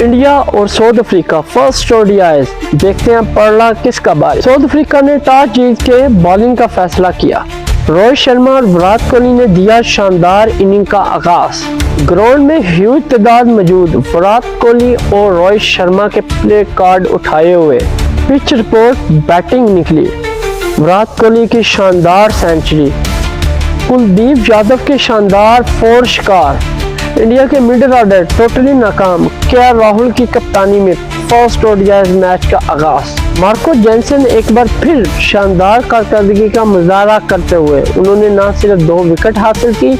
India और south Africa first ODI, देखते हैं पड़ला किसका बारी। साउथ अफ्रीका ने टॉस जीत के बॉलिंग का फैसला किया। रोहित शर्मा और विराट कोहली ने दिया शानदार इनिंग का आगाज। ग्राउंड में ह्यूज तादाद मौजूद, विराट कोहली और रोहित शर्मा के प्ले कार्ड उठाए हुए। पिच रिपोर्ट बैटिंग निकली, विराट कोहली की शानदार सेंचुरी, कुलदीप यादव के शानदार 4 शिकार। इंडिया के मिडिल ऑर्डर टोटली नाकाम, केएल राहुल की कप्तानी में फर्स्ट ओडीआई मैच का आगाज। मार्को जेनसन एक बार फिर शानदार कारकर्दगी का मुजाहरा करते हुए उन्होंने न सिर्फ 2 विकेट हासिल की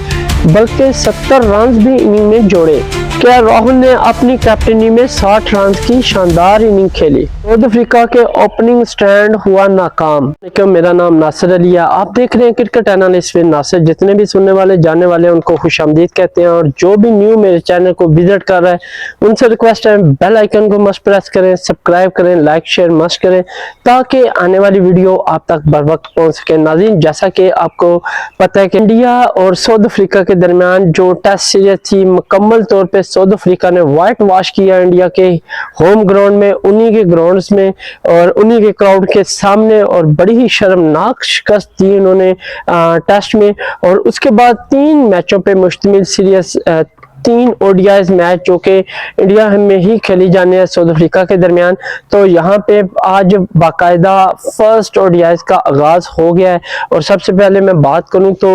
बल्कि 70 रन भी इनिंग में जोड़े। केएल राहुल ने अपनी कैप्टनी में 60 रन की शानदार इनिंग खेली। साउथ अफ्रीका के ओपनिंग स्टैंड हुआ नाकाम। मेरा नाम नासिर अली है, आप देख रहे हैं क्रिकेट एनालिस्ट विद नासिर। जितने भी सुनने वाले जानने वाले उनको खुशामदीद कहते हैं, और जो भी न्यू मेरे चैनल को विजिट कर रहा है उनसे रिक्वेस्ट है बेल आइकन को मस्ट प्रेस करें, सब्सक्राइब करें, लाइक शेयर मस्ट करें ताकि आने वाली वीडियो आप तक बर वक्त पहुंच सके। नाज़रीन, जैसा कि आपको पता है कि इंडिया और साउथ अफ्रीका के दरमियान जो टेस्ट सीरीज थी, मुकम्मल तौर पर साउथ अफ्रीका ने वाइट वॉश किया इंडिया के होम ग्राउंड में, उन्हीं के ग्राउंड्स में और उन्हीं के क्राउड के सामने, और बड़ी ही शर्मनाक शिकस्त दी उन्होंने टेस्ट में। और उसके बाद 3 मैचों पे मुश्तमिल सीरीज 3 ओडीआई मैच जो कि इंडिया में ही खेली जाने हैं साउथ अफ्रीका के दरमियान। तो यहाँ पे आज बाकायदा फर्स्ट ओडीआई का आगाज हो गया है। और सबसे पहले मैं बात करूँ तो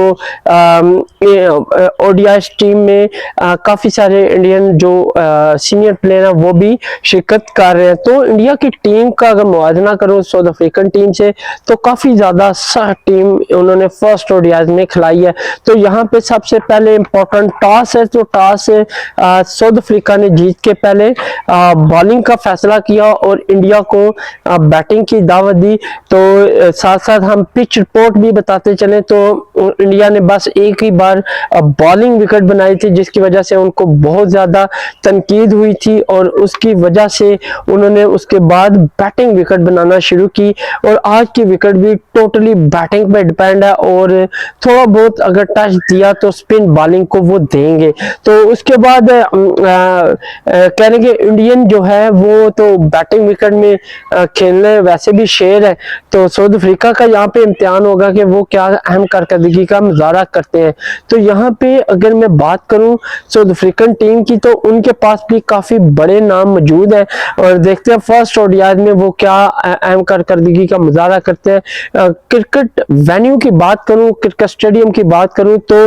ओडीआई टीम में काफ़ी सारे इंडियन जो सीनियर प्लेयर हैं वो भी शिरकत कर रहे हैं। तो इंडिया की टीम का अगर मुआवजा करूँ साउथ अफ्रीकन टीम से तो काफ़ी ज़्यादा सख्त टीम उन्होंने फर्स्ट ओडीआई में खिलाई है। तो यहाँ पे सबसे पहले इम्पोर्टेंट टॉस है, तो टॉस से साउथ अफ्रीका ने जीत के पहले बॉलिंग का फैसला किया और इंडिया को बैटिंग की दावत दी। तो साथ साथ हम पिच रिपोर्ट भी बताते चले तो इंडिया ने बस एक ही बार बॉलिंग विकेट बनाई थी, जिसकी वजह से उनको बहुत ज्यादा तनकीद हुई थी और उसकी वजह से उन्होंने उसके बाद बैटिंग विकेट बनाना शुरू की। और आज की विकेट भी टोटली बैटिंग पे डिपेंड है, और थोड़ा बहुत अगर टच दिया तो स्पिन बॉलिंग को वो देंगे। तो उसके बाद कहने के इंडियन जो है वो तो बैटिंग विकेट में खेलने वैसे भी शेर है। तो साउथ अफ्रीका का यहाँ पे इम्तिहान होगा कि वो क्या अहम कारकर्दगी का मुजाहरा करते हैं। तो यहाँ पे अगर मैं बात करूँ साउथ अफ्रीकन टीम की तो उनके पास भी काफी बड़े नाम मौजूद हैं, और देखते हैं फर्स्ट ओडीआई में वो क्या अहम कारकर्दगी का मुजाहरा करते हैं। क्रिकेट वेन्यू की बात करूँ, क्रिकेट स्टेडियम की बात करूँ तो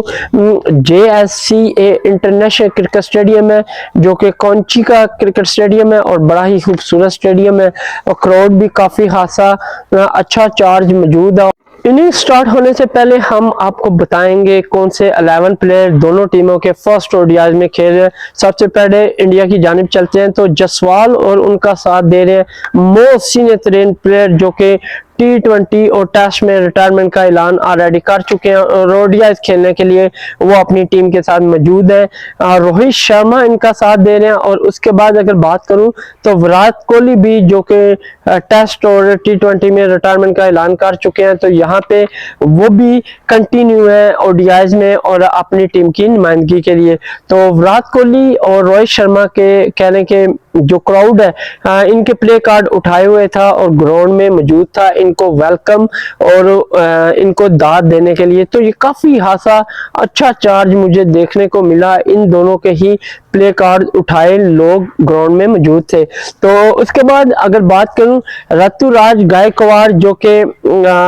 JSCA इंटरनेशनल क्रिकेट स्टेडियम है जो कि कोच्चि का क्रिकेट स्टेडियम है और बड़ा ही खूबसूरत स्टेडियम है, और क्राउड भी काफी खासा अच्छा चार्ज मौजूद है। इनिंग स्टार्ट होने से पहले हम आपको बताएंगे कौन से 11 प्लेयर दोनों टीमों के फर्स्ट ओडीआई में खेल रहे हैं। सबसे पहले इंडिया की जानिब चलते हैं तो जसवाल और उनका साथ दे रहे हैं मोस्ट सीनियर तरीन प्लेयर जो कि T20 और टेस्ट में रिटायरमेंट का ऐलान ऑलरेडी कर चुके हैं और ओडीआई खेलने के लिए वो अपनी टीम के साथ मौजूद हैं। रोहित शर्मा इनका साथ दे रहे हैं। और उसके बाद अगर बात करूं तो विराट कोहली भी जो कि टेस्ट और T20 में रिटायरमेंट का ऐलान कर चुके हैं, तो यहाँ पे वो भी कंटिन्यू है ओडीआई में और अपनी टीम की नुमाइंदगी के लिए। तो विराट कोहली और रोहित शर्मा के कहने के जो क्राउड है इनके प्ले कार्ड उठाए हुए था और ग्राउंड में मौजूद था इनको वेलकम और इनको दाद देने के लिए। तो ये काफी खासा अच्छा चार्ज मुझे देखने को मिला, इन दोनों के ही प्ले कार्ड उठाए लोग ग्राउंड में मौजूद थे। तो उसके बाद अगर बात करूं ऋतुराज गायकवाड़ जो कि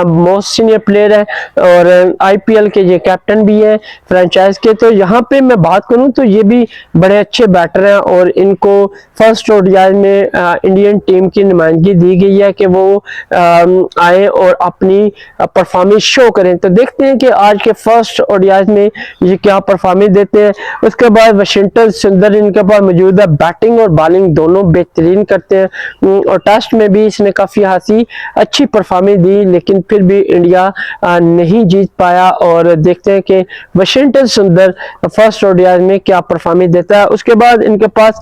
मोस्ट सीनियर प्लेयर है और IPL के ये कैप्टन भी है फ्रेंचाइज के, तो यहाँ पे मैं बात करूं तो ये भी बड़े अच्छे बैटर हैं और इनको फर्स्ट ओडीआई में इंडियन टीम की नुमाइंदगी दी गई है कि वो आए और अपनी परफॉर्मेंस शो करें। तो देखते हैं कि आज के फर्स्ट ओडीआई में ये क्या परफॉर्मेंस देते हैं। उसके बाद वाशिंगटन सुंदर इनके पास मौजूद है, बैटिंग और बॉलिंग दोनों बेहतरीन करते हैं और टेस्ट में भी इसने काफी खासी अच्छी परफॉर्मेंस दी, लेकिन फिर भी इंडिया नहीं जीत पाया। और देखते हैं कि वाशिंगटन सुंदर फर्स्ट ओडीआई में क्या परफॉर्मेंस देता है। उसके बाद इनके पास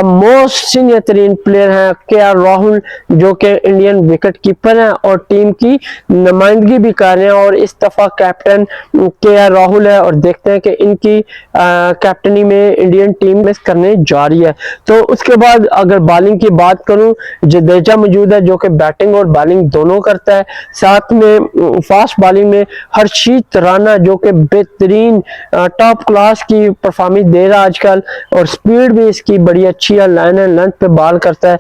मोस्ट सीनियर तरीन प्लेयर हैं केएल राहुल जो कि इंडियन विकेट कीपर हैं और टीम की नुमाइंदगी भी कर रहे हैं, और इस दफा कैप्टन KL राहुल है, और देखते हैं कि इनकी कैप्टनी में इंडियन टीम में करने जा रही है। तो उसके बाद अगर बॉलिंग की बात करूं, जडेजा मौजूद है जो कि बैटिंग और बॉलिंग दोनों करता है। साथ में फास्ट बॉलिंग में हर्षित राणा जो कि बेहतरीन टॉप क्लास की परफॉर्मेंस दे रहा है आजकल, और स्पीड भी इसकी बड़ी अच्छी है, लाइन एंड लेंथ पे बॉल करता है।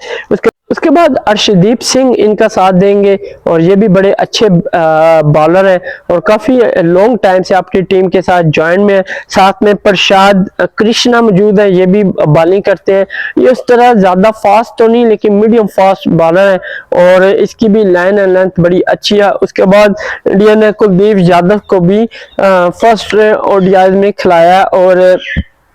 उसके बाद अर्शदीप सिंह इनका साथ देंगे, और ये भी बड़े अच्छे बॉलर हैं और काफ़ी लॉन्ग टाइम से अपनी टीम के साथ ज्वाइन में है। साथ में प्रसाद कृष्णा मौजूद है, ये भी बॉलिंग करते हैं। ये उस तरह ज़्यादा फास्ट तो नहीं लेकिन मीडियम फास्ट बॉलर है, और इसकी भी लाइन एंड लेंथ बड़ी अच्छी है। उसके बाद इंडिया ने कुलदीप यादव को भी फर्स्ट ODI में खिलाया, और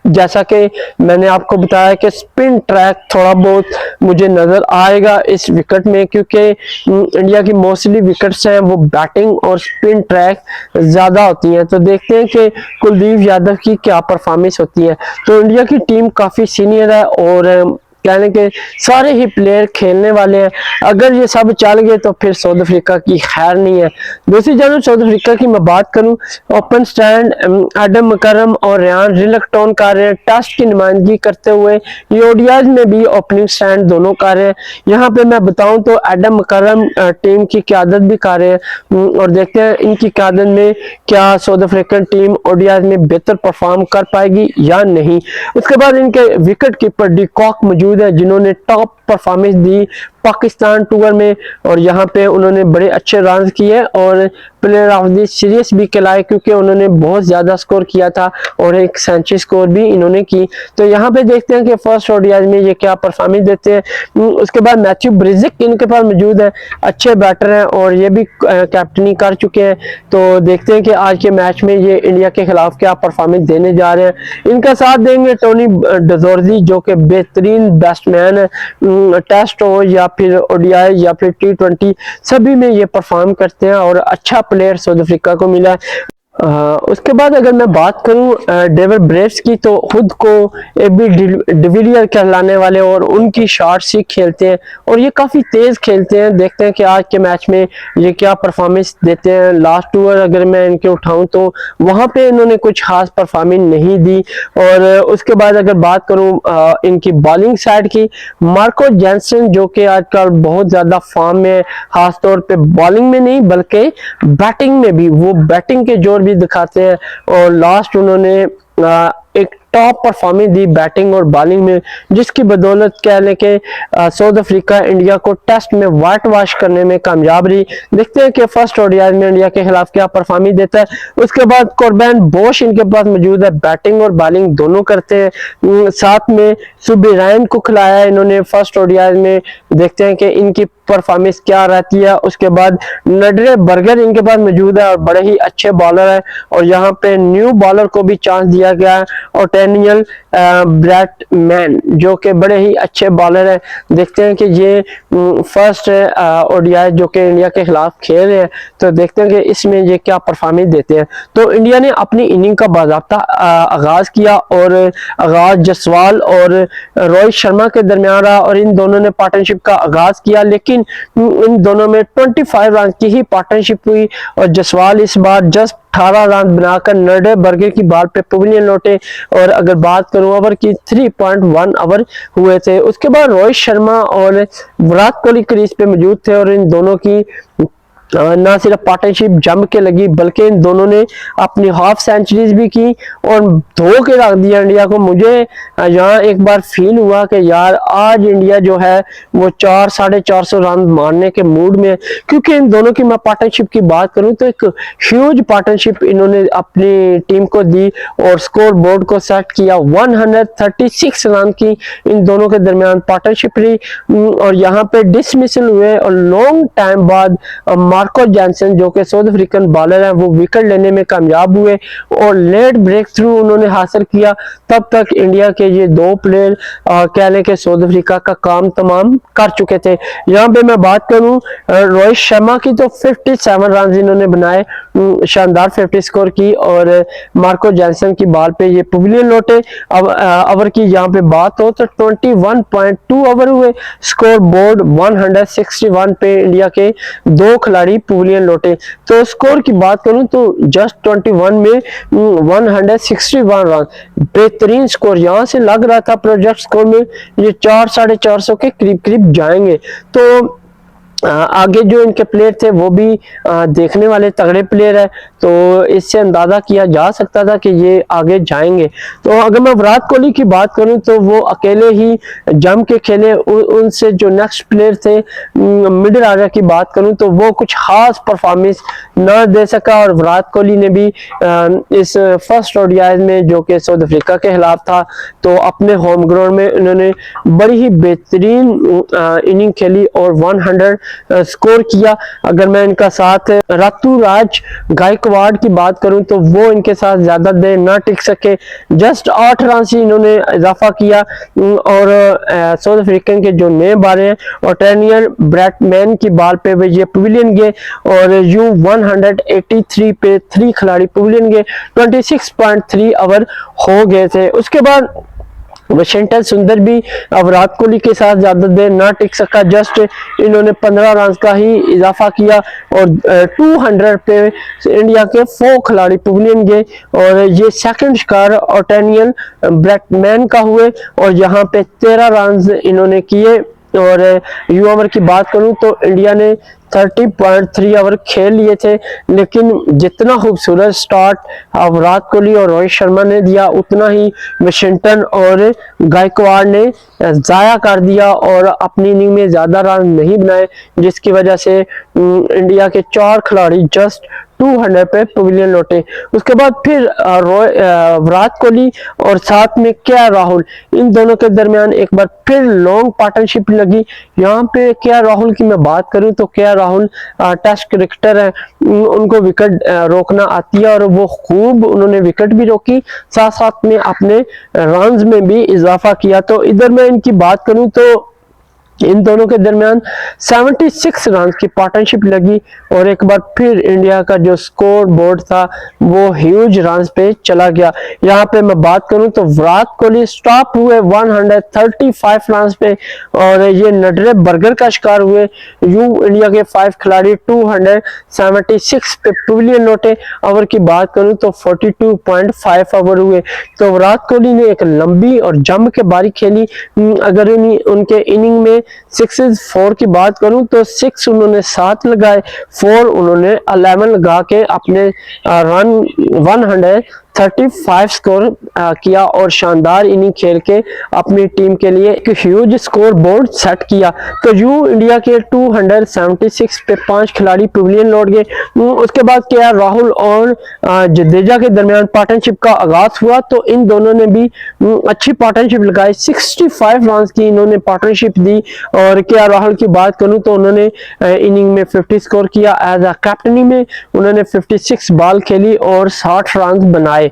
जैसा कि मैंने आपको बताया कि स्पिन ट्रैक थोड़ा बहुत मुझे नजर आएगा इस विकेट में, क्योंकि इंडिया की मोस्टली विकेट्स हैं वो बैटिंग और स्पिन ट्रैक ज्यादा होती हैं। तो देखते हैं कि कुलदीप यादव की क्या परफॉर्मेंस होती है। तो इंडिया की टीम काफी सीनियर है, और कहने के सारे ही प्लेयर खेलने वाले हैं। अगर ये सब चल गए तो फिर साउथ अफ्रीका की खैर नहीं है। दूसरी जानब साउथ अफ्रीका की मैं बात करूं, ओपन स्टैंड एडम मकरम और रियान रिलक्टोन कर रहे हैं टेस्ट की नुमाइंदगी करते हुए। ये ODIs में भी ओपनिंग स्टैंड दोनों कर रहे हैं। यहाँ पे मैं बताऊं तो एडम मकरम टीम की क़यादत भी कर रहे हैं, और देखते हैं इनकी क़यादत में क्या साउथ अफ्रीकन टीम ODIs में बेहतर परफॉर्म कर पाएगी या नहीं। उसके बाद इनके विकेट कीपर डी कॉक मौजूद है जिन्होंने टॉप परफॉर्मेंस दी पाकिस्तान टूर में, और यहाँ पे उन्होंने बड़े अच्छे रन किए और प्लेयर ऑफ द सीरीज भी कहलाए, क्योंकि उन्होंने बहुत ज्यादा स्कोर किया था और एक सेंचुरी स्कोर भी इन्होंने की। तो यहाँ पे देखते हैं कि फर्स्ट ODI में ये क्या परफॉर्मेंस देते हैं। उसके बाद मैथ्यू ब्रिजिक इनके पास मौजूद है, अच्छे बैटर हैं और ये भी कैप्टनी कर चुके हैं। तो देखते हैं कि आज के मैच में ये इंडिया के खिलाफ क्या परफॉर्मेंस देने जा रहे हैं। इनका साथ देंगे टोनी डजोर्जी जो कि बेहतरीन बैट्समैन है, टेस्ट हो या फिर ODI या फिर T20 सभी में ये परफॉर्म करते हैं, और अच्छा प्लेयर साउथ अफ्रीका को मिला है। उसके बाद अगर मैं बात करूं डेविड ब्रेव्स की, तो खुद को AB डिविलियर कहलाने वाले और उनकी शॉट्स ही खेलते हैं और ये काफ़ी तेज़ खेलते हैं। देखते हैं कि आज के मैच में ये क्या परफॉर्मेंस देते हैं। लास्ट ओवर अगर मैं इनके उठाऊं तो वहां पे इन्होंने कुछ खास परफॉर्मेंस नहीं दी। और उसके बाद अगर बात करूं इनकी बॉलिंग साइड की, मार्को जैनसन जो कि आजकल बहुत ज़्यादा फॉर्म में है, खासतौर पर बॉलिंग में नहीं बल्कि बैटिंग में भी वो बैटिंग के जोर भी दिखाते हैं, और लास्ट उन्होंने एक टॉप परफॉर्मेंस दी बैटिंग और बॉलिंग में, जिसकी बदौलत कह लें कि साउथ अफ्रीका इंडिया को टेस्ट में वाइट वॉश करने में कामयाब रही। देखते हैं कि फर्स्ट ODI में इंडिया के खिलाफ क्या परफॉर्मेंस देता है। उसके बाद कोरबैन बोश इनके पास मौजूद है, बैटिंग और बॉलिंग दोनों करते हैं। साथ में सुबीरायन को खिलाया इन्होंने फर्स्ट ODI में, देखते हैं कि इनकी परफॉर्मेंस क्या रहती है। उसके बाद नडरे बर्गर इनके पास मौजूद है और बड़े ही अच्छे बॉलर है, और यहाँ पे न्यू बॉलर को भी चांस दिया गया है, और डेनियल ब्रैडमैन जो कि बड़े ही अच्छे बॉलर हैं। देखते हैं कि ये फर्स्ट ODI जो कि इंडिया के खिलाफ खेल रहे हैं, तो देखते हैं कि इसमें ये क्या परफॉर्मेंस देते हैं। तो इंडिया ने अपनी इनिंग का बाज़ाब्ता आगाज किया, और आगाज जसवाल और रोहित शर्मा के दरमियान रहा, और इन दोनों ने पार्टनरशिप का आगाज किया, लेकिन इन दोनों में 25 रन की ही पार्टनरशिप हुई, और जसवाल इस बार जस्ट 18 रन बनाकर नडरे बर्गर की बॉल पे पवेलियन लौटे। और अगर बात करूं ओवर की 3.1 ओवर हुए थे। उसके बाद रोहित शर्मा और विराट कोहली क्रीज पे मौजूद थे, और इन दोनों की ना सिर्फ पार्टनरशिप जम के लगी बल्कि इन दोनों ने अपनी हाफ सेंचुरीज भी की और धो के रख दिया इंडिया को। मुझे यहाँ एक बार फील हुआ कि यार आज इंडिया जो है वो 400-450 रन मारने के मूड में, क्योंकि इन दोनों की मैं पार्टनरशिप की बात करूं तो एक ह्यूज पार्टनरशिप इन्होंने अपनी टीम को दी और स्कोर बोर्ड को सेट किया। 136 रन की इन दोनों के दरमियान पार्टनरशिप रही, और यहाँ पे डिसमिसल हुए, और लॉन्ग टाइम बाद मार्को जैनसन जो कि साउथ अफ्रीकन बॉलर है वो विकेट लेने में कामयाब हुए और लेट ब्रेक थ्रू उन्होंने हासिल किया। तब तक इंडिया के ये दो प्लेयर कह लें कि साउथ अफ्रीका का काम तमाम कर चुके थे। यहाँ पे मैं बात करूं रोहित शर्मा की, तो 57 रन इन्होंने बनाए शानदार 50 स्कोर की और मार्को जैनसन की बॉल पे ये पवेलियन लौटे। अब ओवर की यहाँ पे बात हो तो 21.2 ओवर हुए, स्कोर बोर्ड 161 पे इंडिया के 2 खिलाड़ी पवेलियन लौटे। तो स्कोर की बात करूं तो जस्ट 21 में 161 रन, बेहतरीन स्कोर। यहाँ से लग रहा था प्रोजेक्ट स्कोर में ये 400-450 के करीब करीब जाएंगे। तो आगे जो इनके प्लेयर थे वो भी देखने वाले तगड़े प्लेयर है, तो इससे अंदाजा किया जा सकता था कि ये आगे जाएंगे। तो अगर मैं विराट कोहली की बात करूं तो वो अकेले ही जम के खेले। उनसे जो नेक्स्ट प्लेयर थे मिडिल ऑर्डर की बात करूं तो वो कुछ खास परफॉर्मेंस न दे सका, और विराट कोहली ने भी इस फर्स्ट ओडीआई में जो कि साउथ अफ्रीका के खिलाफ था तो अपने होम ग्राउंड में उन्होंने बड़ी ही बेहतरीन इनिंग खेली और 100 स्कोर किया। अगर मैं इनका साथ ऋतुराज गायकवाड़ की बात करूं तो वो इनके साथ ज्यादा देर ना टिक सके, जस्ट 8 रन से इन्होंने इजाफा किया। और साउथ अफ्रीकन के जो नए बारे हैं ऑटेनियर ब्रैडमैन की बॉल पे ये पवेलियन गए और यू 183 पे 3 खिलाड़ी पवेलियन गए, 26.3 ओवर हो गए थे। उसके बाद वाशिंगटन सुंदर भी विराट कोहली के साथ ज्यादा देर ना टिक सका, जस्ट इन्होंने 15 रन का ही इजाफा किया और 200 पे इंडिया के 4 खिलाड़ी पवेलियन गए और ये सेकंड शिकार ऑटेनियन ब्रैडमैन का हुए और यहाँ पे 13 रन इन्होंने किए। और यू ओवर की बात करूं तो इंडिया ने 30.3 ओवर खेल लिए थे, लेकिन जितना खूबसूरत स्टार्ट विराट कोहली और रोहित शर्मा ने दिया उतना ही वाशिंगटन और गायकवाड़ ने जाया कर दिया और अपनी इनिंग में ज्यादा रन नहीं बनाए, जिसकी वजह से इंडिया के 4 खिलाड़ी जस्ट 200 पे पवेलियन लौटे। उसके बाद फिर विराट कोहली और साथ में के राहुल, इन दोनों के दरमियान एक बार फिर लॉन्ग पार्टनरशिप लगी। यहाँ पे के राहुल की मैं बात करूं तो के राहुल टेस्ट क्रिकेटर है, उनको विकेट रोकना आती है और वो खूब उन्होंने विकेट भी रोकी, साथ साथ में अपने रन्स में भी इजाफा किया। तो इधर मैं इनकी बात करूं तो इन दोनों के दरमियान 76 रन की पार्टनरशिप लगी और एक बार फिर इंडिया का जो स्कोर बोर्ड था वो ह्यूज रन पे चला गया। यहाँ पे मैं बात करूं तो विराट कोहली स्टॉप हुए 135 रन पे और ये नडरे बर्गर का शिकार हुए। इंडिया के 5 खिलाड़ी 276 पे पवेलियन लौटे। ओवर की बात करूं तो 42.5 ओवर हुए। तो विराट कोहली ने एक लंबी और जम के बारी खेली। अगर उनके इनिंग में 6 की बात करूं तो 6 उन्होंने 7 लगाए, 4 उन्होंने 11 लगा के अपने रन 135 स्कोर किया और शानदार इनिंग खेल के अपनी टीम के लिए एक ह्यूज स्कोर बोर्ड सेट किया। तो यूं इंडिया के 276 पे 5 खिलाड़ी पवेलियन लौट गए। उसके बाद के राहुल और जडेजा के दरमियान पार्टनरशिप का आगाज हुआ तो इन दोनों ने भी अच्छी पार्टनरशिप लगाई। 65 रन की इन्होंने पार्टनरशिप दी और के राहुल की बात करूं तो उन्होंने इनिंग में 50 स्कोर किया। एज अ कैप्टनी में उन्होंने 56 बॉल खेली और 60 रन बनाए।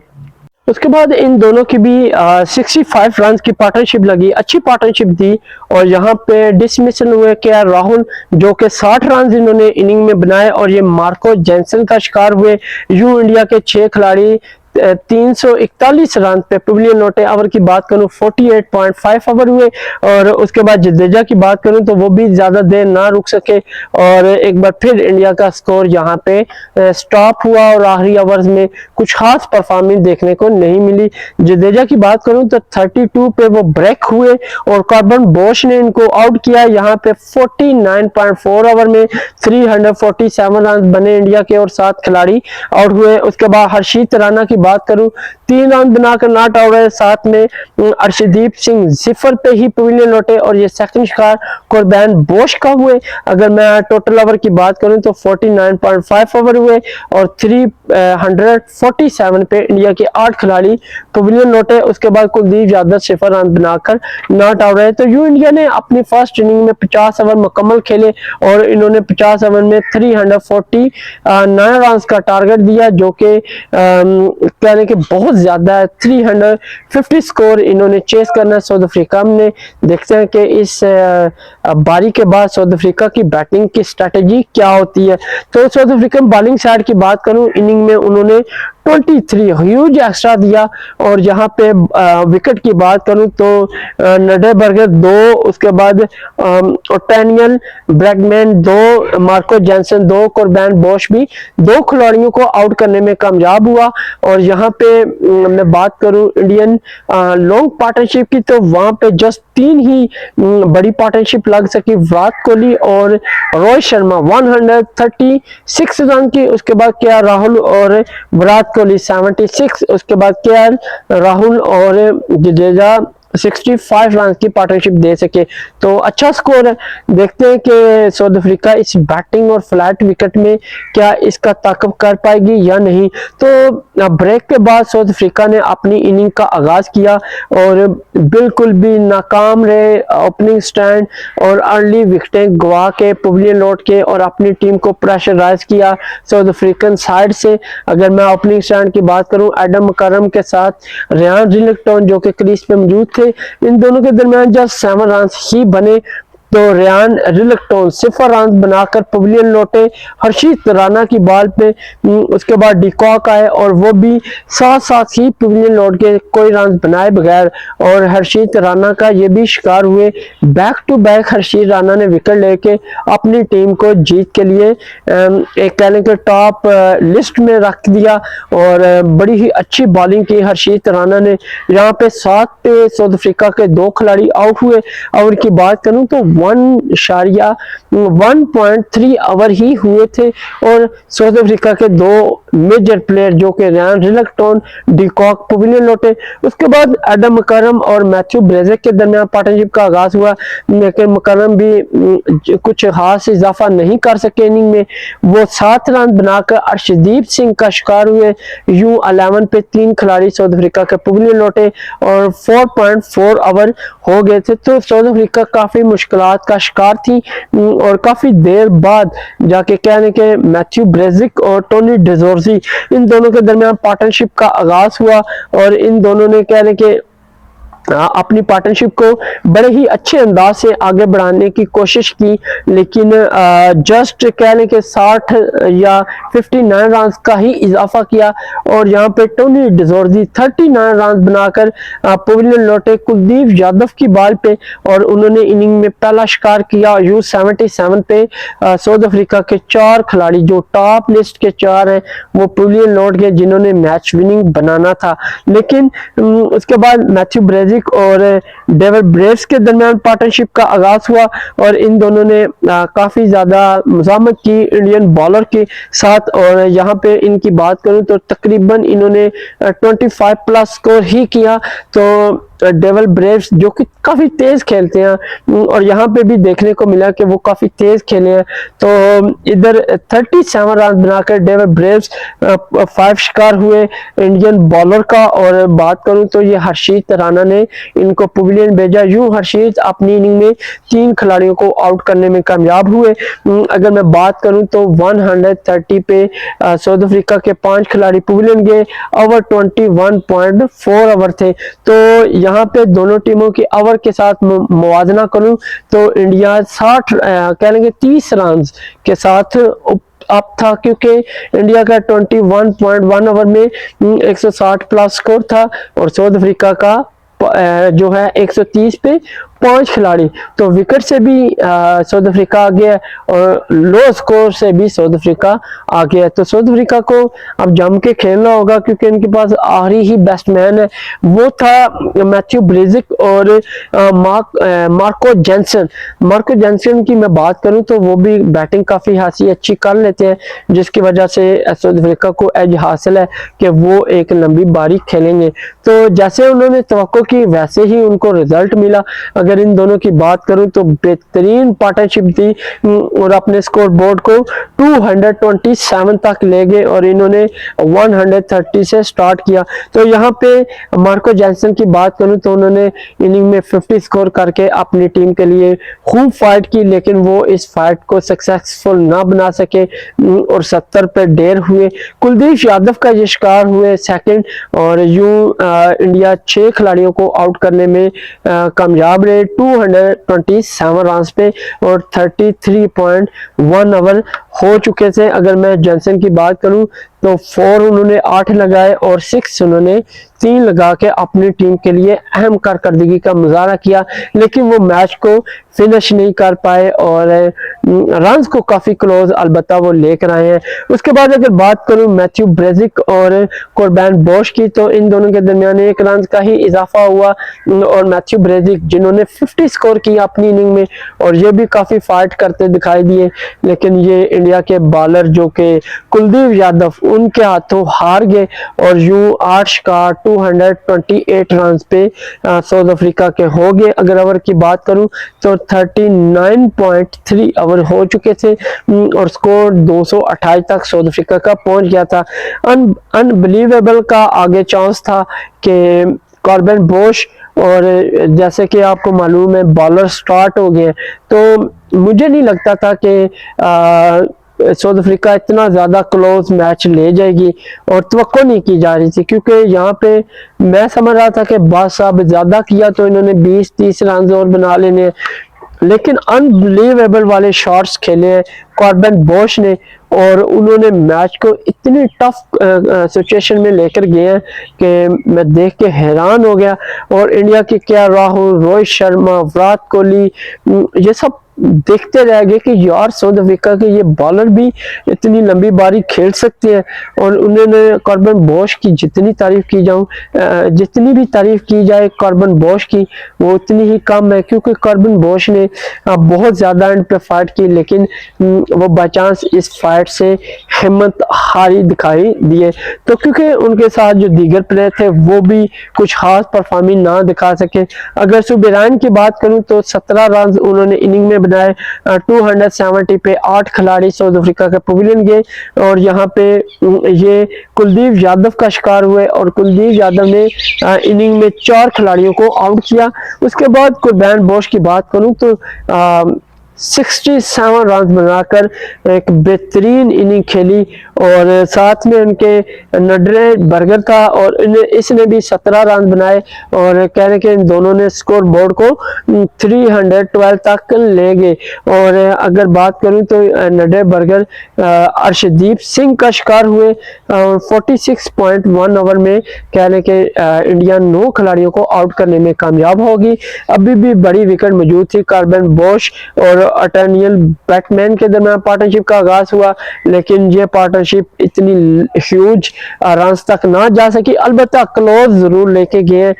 उसके बाद इन दोनों की भी 65 रन की पार्टनरशिप लगी, अच्छी पार्टनरशिप दी और यहाँ पे डिसमिसल हुए के राहुल जो कि 60 रन इन्होंने इनिंग में बनाए और ये मार्को जैनसन का शिकार हुए। यूं इंडिया के 6 खिलाड़ी 341 रन पे पवेलियन लौटे। ओवर की बात करूं 48.5 ओवर हुए और उसके बाद जडेजा की बात करूं तो वो भी ज्यादा देर ना रुक सके और एक बार फिर इंडिया का स्कोर यहां पे स्टॉप हुआ और आखिरी ओवर्स में कुछ खास परफॉर्मेंस देखने को नहीं मिली। जडेजा की बात करूं तो 32 पे वो ब्रेक हुए और कॉर्बन बोश ने इनको आउट किया। यहाँ पे 49.4 ओवर में 347 रन बने इंडिया के और 7 खिलाड़ी आउट हुए। उसके बाद हर्षित राणा की बात करूं 3 रन बनाकर नॉट आउट है, साथ में अर्शदीप सिंह सिफर पे ही पवेलियन लौटे और ये सेकंड शिकार कॉर्बन बोश का हुए। अगर मैं टोटल ओवर की बात करूं तो 49.5 ओवर हुए और 347 पे इंडिया के 8 खिलाड़ी पवेलियन लौटे। उसके बाद कुलदीप यादव 0 रन बनाकर नॉट आउट है। तो यूं इंडिया ने अपनी फर्स्ट इनिंग में 50 ओवर मुकम्मल खेले और इन्होंने 50 ओवर में 349 रन का टारगेट दिया जो कि कहने के बहुत ज्यादा है। 350 स्कोर इन्होंने चेस करना है साउथ अफ्रीका ने। देखते हैं कि इस बारी के बाद साउथ अफ्रीका की बैटिंग की स्ट्रेटेजी क्या होती है। तो साउथ अफ्रीकन बॉलिंग साइड की बात करूं, इनिंग में उन्होंने 23 ह्यूज एक्स्ट्रा दिया। और यहाँ पे विकेट की बात करूं तो नडेबर्गर 2, उसके बाद ओटेनियल ब्रैगमैन 2, मार्को जेंसन 2, कोरबैन बोश भी 2 खिलाड़ियों को आउट करने में कामयाब हुआ। और यहाँ पे मैं बात करूं इंडियन लॉन्ग पार्टनरशिप की, तो वहां पे जस्ट 3 ही बड़ी पार्टनरशिप लग सकी, विराट कोहली और रोहित शर्मा 136 रन की, उसके बाद के राहुल और विराट कोहली 76, उसके बाद के राहुल और जडेजा 65 रन की पार्टनरशिप दे सके। तो अच्छा स्कोर है। देखते हैं कि साउथ अफ्रीका इस बैटिंग और फ्लैट विकेट में क्या इसका ताकत कर पाएगी या नहीं। तो ब्रेक के बाद साउथ अफ्रीका ने अपनी इनिंग का आगाज किया और बिल्कुल भी नाकाम रहे ओपनिंग स्टैंड और अर्ली विकेटें गवा के पवेलियन लौट के और अपनी टीम को प्रेशराइज किया साउथ अफ्रीकन साइड से। अगर मैं ओपनिंग स्टैंड की बात करूं, एडम मकरम के साथ रेयान रिलिंगटन जो कि क्रीज पे मौजूद थे, इन दोनों के दरमियान जस्ट 7 रन ही बने। तो रेयान रिलिंगटन 0 रन बनाकर पवेलियन लौटे हर्षित राणा की बॉल पे। उसके बाद डिकॉक आए और वो भी साथ साथ ही पवेलियन लौट के कोई रन बनाए बगैर, और हर्षित राणा का ये भी शिकार हुए। बैक टू बैक हर्षित राणा ने विकेट लेके अपनी टीम को जीत के लिए एक कहने के टॉप लिस्ट में रख दिया और बड़ी ही अच्छी बॉलिंग की हर्षित राणा ने। यहाँ पे 7 पे साउथ अफ्रीका के 2 खिलाड़ी आउट हुए। ओवर की बात करूं तो 1.3 ओवर ही हुए थे और साउथ अफ्रीका के 2 मेजर प्लेयर जो कि रेयान रिलिंगटन, डिकॉक पवेलियन लौटे। उसके बाद एडम मकरम और मैथ्यू ब्रेजेक के दरमियान पार्टनरशिप का आगाज हुआ, लेकिन मकरम भी कुछ खास इजाफा नहीं कर सके इनिंग में। वो 7 रन बनाकर अर्शदीप सिंह का शिकार हुए। यूं 11 पे 3 खिलाड़ी साउथ अफ्रीका के पवेलियन लौटे और 4.4 ओवर हो गए थे। तो साउथ अफ्रीका काफी मुश्किलात का शिकार थी और काफी देर बाद जाके कहने के मैथ्यू ब्रेजिक और टोनी डिजोर्जी इन दोनों के दरमियान पार्टनरशिप का आगाज हुआ और इन दोनों ने कहने के अपनी पार्टनरशिप को बड़े ही अच्छे अंदाज से आगे बढ़ाने की कोशिश की, लेकिन जस्ट कहने के 60 या 59 रन का ही इजाफा किया। और यहाँ पे टोनी डिजोर्जी 39 रन बनाकर पवेलियन लौटे कुलदीप यादव की बॉल पे और उन्होंने इनिंग में पहला शिकार किया। U77 पे साउथ अफ्रीका के 4 खिलाड़ी जो टॉप लिस्ट के 4 हैं वो पवेलियन लौट गए जिन्होंने मैच विनिंग बनाना था। लेकिन उसके बाद मैथ्यू ब्रेजिक और डेविड ब्रेव्स के दरमियान पार्टनरशिप का आगाज हुआ और इन दोनों ने काफी ज्यादा मुजामत की इंडियन बॉलर के साथ। और यहाँ पे इनकी बात करूं तो तकरीबन इन्होंने 25 प्लस स्कोर ही किया। तो डेविड ब्रेव्स जो कि काफी तेज खेलते हैं और यहाँ पे भी देखने को मिला कि वो काफी तेज खेले हैं। तो इधर 37 रन बनाकर डेविड ब्रेव्स 5 शिकार हुए इंडियन बॉलर का। और बात करूं तो ये हर्षित राणा ने इनको पवेलियन भेजा। यूं हर्षित अपनी इनिंग में 3 खिलाड़ियों को आउट करने में कामयाब हुए। अगर मैं बात करूं तो 130 पे साउथ अफ्रीका के 5 खिलाड़ी पवेलियन गए। Over 21.4 over the. तो यहाँ पे दोनों टीमों की ओवर के साथ मुवाजना करूं तो इंडिया 60 कहने के 30 रन के साथ अप था, क्योंकि इंडिया का 21.1 ओवर में 160 प्लस स्कोर था और साउथ अफ्रीका का जो है 130 पे 5 खिलाड़ी। तो विकेट से भी साउथ अफ्रीका आ गया और लो स्कोर से भी साउथ अफ्रीका आ गया। तो साउथ अफ्रीका को अब जम के खेलना होगा क्योंकि इनके पास आखिरी ही बैट्समैन है, वो था मैथ्यू ब्रेजिक और मार्को जेंसन। मार्को जेंसन की मैं बात करूं तो वो भी बैटिंग काफी खासी अच्छी कर लेते हैं, जिसकी वजह से साउथ अफ्रीका को एज हासिल है कि वो एक लंबी बारी खेलेंगे। तो जैसे उन्होंने तवक्को की वैसे ही उनको रिजल्ट मिला। अगर अगर इन दोनों की बात करूं तो बेहतरीन पार्टनरशिप थी और अपने स्कोर बोर्ड को 227 तक ले गए और इन्होंने 130 से स्टार्ट किया। तो यहाँ पे मार्को जैनसन की बात करूं तो उन्होंने इनिंग में 50 स्कोर करके अपनी टीम के लिए खूब फाइट की, लेकिन वो इस फाइट को सक्सेसफुल ना बना सके और 70 पे डेर हुए। कुलदीप यादव का ये शिकार हुए सेकंड और यूं इंडिया 6 खिलाड़ियों को आउट करने में कामयाब रहे 227 रन पे और 33.1 ओवर हो चुके थे। अगर मैं जॉनसन की बात करूं तो 4 उन्होंने 8 लगाए और 6 उन्होंने 3 लगा के अपनी टीम के लिए अहम कारकर्दगी का मुजाहरा किया, लेकिन वो मैच को फिनिश नहीं कर पाए और रन्स को काफी क्लोज अलबत्ता वो लेकर आए हैं। उसके बाद अगर बात करूं मैथ्यू ब्रेजिक और कोर्बैन बोश की तो इन दोनों के दरमियान 1 रन का ही इजाफा हुआ और मैथ्यू ब्रेजिक जिन्होंने 50 स्कोर किया अपनी इनिंग में और ये भी काफी फाइट करते दिखाई दिए, लेकिन ये इंडिया के बॉलर जो के कुलदीप यादव उनके हाथों हार गए और यूं 8 शिकार 228 रन पे साउथ अफ्रीका के हो गए। अगर ओवर की बात करूं तो 39.3 ओवर हो चुके थे और स्कोर 228 तक साउथ अफ्रीका का पहुंच गया था। अनबिलीवेबल का आगे चांस था कि कॉर्बन बोश और जैसे कि आपको मालूम है बॉलर स्टार्ट हो गए, तो मुझे नहीं लगता था कि साउथ अफ्रीका इतना ज्यादा क्लोज मैच ले जाएगी और तवक्को नहीं की जा रही थी, क्योंकि यहाँ पे मैं समझ रहा था कि बस अब ज्यादा किया तो इन्होंने 20-30 रन और बना लेने, लेकिन अनबिलीवेबल वाले शॉट्स खेले कॉर्बन बोश ने और उन्होंने मैच को इतनी टफ सिचुएशन में लेकर गए हैं कि मैं देख के हैरान हो गया। और इंडिया के क्या राहुल, रोहित शर्मा, विराट कोहली ये सब देखते रह गए कि यार साउथ अफ्रीका के ये बॉलर भी इतनी लंबी बारी खेल सकते हैं। और उन्होंने कॉर्बन बोश की जितनी तारीफ की जाऊं जितनी भी तारीफ की जाए कॉर्बन बोश की वो उतनी ही कम है, क्योंकि कॉर्बन बोश ने बहुत ज्यादा एंड पे फाइट की, लेकिन वो बाई चांस इस फाइट से हिम्मत हारी दिखाई दिए। तो क्योंकि उनके साथ जो दीगर प्लेयर थे वो भी कुछ खास परफॉर्मिंग ना दिखा सके। अगर सुबेरान की बात करूं तो 17 रन उन्होंने इनिंग में बनाए 270 पे 8 खिलाड़ी साउथ अफ्रीका के पवेलियन गए और यहाँ पे ये कुलदीप यादव का शिकार हुए और कुलदीप यादव ने इनिंग में 4 खिलाड़ियों को आउट किया। उसके बाद कोर्बैन बोश की बात करूं तो 67 रन बनाकर एक बेहतरीन इनिंग खेली और साथ में उनके नडरे बर्गर था और इसने भी 17 रन बनाए और कहने के इन दोनों ने स्कोर बोर्ड को 312 तक ले गए। और अगर बात करूं तो नडरे बर्गर अर्शदीप सिंह का शिकार हुए और 46.1 ओवर में कहने के इंडिया 9 खिलाड़ियों को आउट करने में कामयाब होगी। अभी भी बड़ी विकेट मौजूद थी। कॉर्बन बोश और अटर्नियल बैटमैन के दरमियान पार्टनरशिप का आगाज हुआ, लेकिन ये पार्टनरशिप इतनी ह्यूज रन तक ना जा सकी। अलबत्ता क्लोज जरूर लेके गए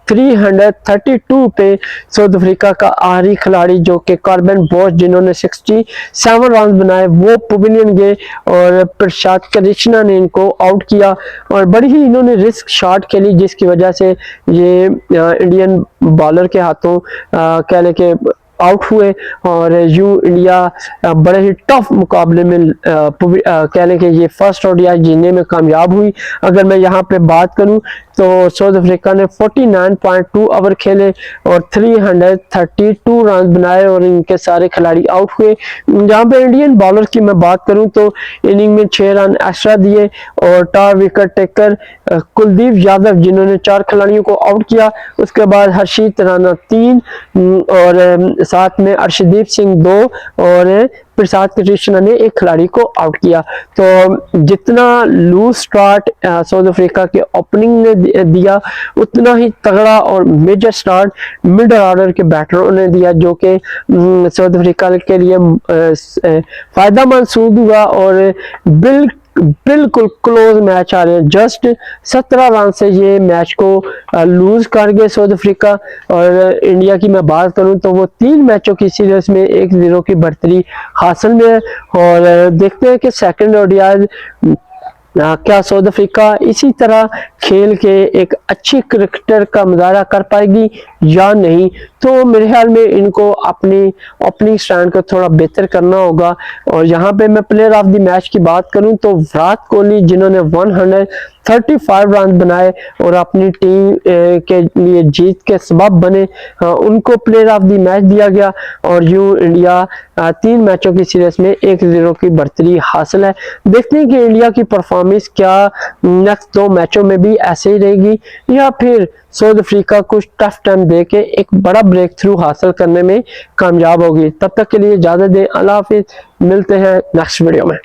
332 पे साउथ अफ्रीका का आखिरी खिलाड़ी जो कि कॉर्बन बोश जिन्होंने 67 रन बनाए वो पवेलियन गए और प्रसाद कृष्णा ने इनको आउट किया और बड़ी ही इन्होंने रिस्क शॉट खेली जिसकी वजह से ये इंडियन बॉलर के हाथों कहने के आउट हुए और यूं इंडिया बड़े ही टफ मुकाबले में कहने के ये फर्स्ट ओडीआई जीतने में कामयाब हुई। अगर मैं यहाँ पे बात करूं तो साउथ अफ्रीका ने 49.2 ओवर खेले और 332 रन बनाए और इनके सारे खिलाड़ी आउट हुए। जहाँ पे इंडियन बॉलर की मैं बात करूं तो इनिंग में 6 रन एक्स्ट्रा दिए और top wicket taker Kuldeep Yadav जिन्होंने 4 खिलाड़ियों को आउट किया। उसके बाद हर्षित राणा 3 और साथ में अर्शदीप सिंह 2 और प्रसाद कृष्णा ने 1 खिलाड़ी को आउट किया। तो जितना लूज स्टार्ट साउथ अफ्रीका के ओपनिंग ने दिया उतना ही तगड़ा और मेजर स्टार्ट मिडल ऑर्डर के बैटरों ने दिया, जो कि साउथ अफ्रीका के लिए फायदा मंसूब हुआ और बिल्कुल क्लोज मैच आ रहे हैं। जस्ट 17 रन से ये मैच को लूज कर गए साउथ अफ्रीका। और इंडिया की मैं बात करूं तो वो 3 मैचों की सीरीज में 1-0 की बढ़तरी हासिल में है और देखते हैं कि सेकंड ओडीआई क्या साउथ अफ्रीका इसी तरह खेल के एक अच्छी क्रिकेटर का मुजाहरा कर पाएगी या नहीं। तो मेरे ख्याल में इनको अपनी ओपनिंग स्टैंड को थोड़ा बेहतर करना होगा। और यहाँ पे मैं प्लेयर ऑफ द मैच की बात करूं तो विराट कोहली, जिन्होंने 135 रन बनाए और अपनी टीम के लिए जीत के सबब बने, उनको प्लेयर ऑफ द मैच दिया गया। और यूं इंडिया 3 मैचों की सीरीज में 1-0 की बढ़तरी हासिल है। देखते हैं कि इंडिया की परफॉर्मेंस क्या नेक्स्ट 2 मैचों में भी ऐसे ही रहेगी या फिर साउथ अफ्रीका कुछ टफ टाइम दे के एक बड़ा ब्रेक थ्रू हासिल करने में कामयाब होगी। तब तक के लिए इजाजत दें, अल्लाह हाफिज, मिलते हैं नेक्स्ट वीडियो में।